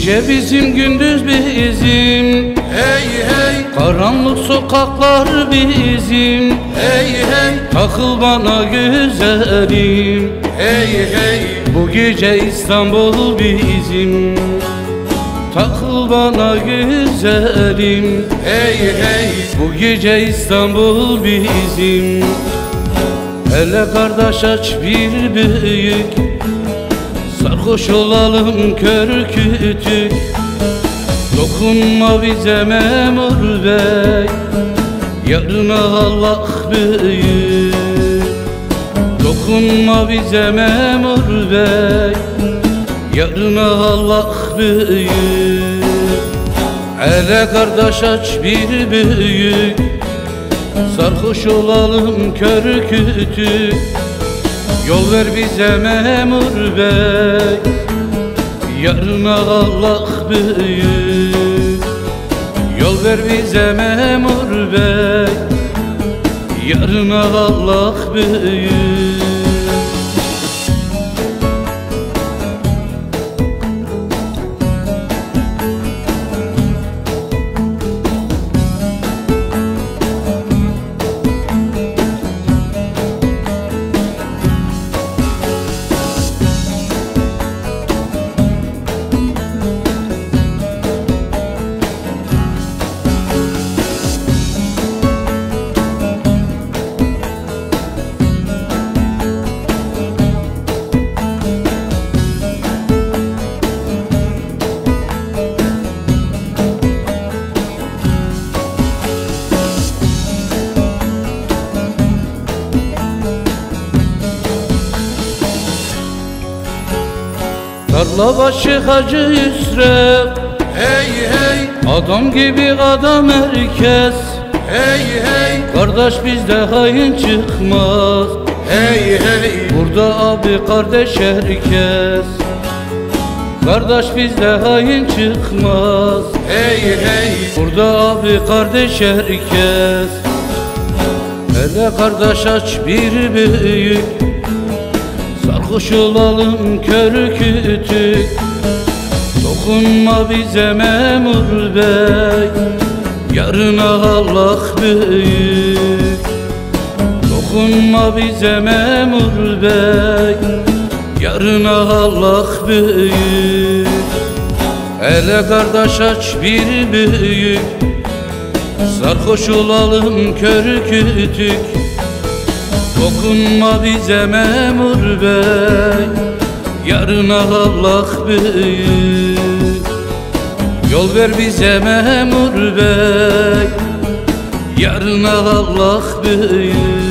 Gece bizim gündüz bizim, Hey hey, karanlık sokaklar bizim. hey hey, Takıl bana güzelim, hey hey, bu gece İstanbul bizim. Takıl bana güzelim, hey hey, bu gece İstanbul bizim. Hele kardeş aç bir büyük, sarhoş olalım kör kütük. Dokunma bize memur bey, yarına Allah büyük. Dokunma bize memur bey, yarına Allah büyük. Hele kardeş aç bir büyük, sarhoş olalım kör kütük. Yol ver bize memur bey, yarına Allah büyük. Yol ver bize memur bey, yarına Allah büyük. Tarlabaşı Hacı Yusref, hey hey, adam gibi adam herkes. hey hey, Kardeş bizde hain çıkmaz, hey hey, burada abi kardeş herkes. Kardeş bizde hain çıkmaz, hey hey, burada abi kardeş herkes. Hele kardeş aç bir büyük, sarhoş olalım kör kütük. Dokunma bize memur bey, yarına Allah büyük. Dokunma bize memur bey, yarına Allah büyük. Hele kardeş aç bir büyük, sarhoş olalım kör kütük. Dokunma bize memur bey, yarına Allah büyük. Yol ver bize memur bey, yarına Allah büyük.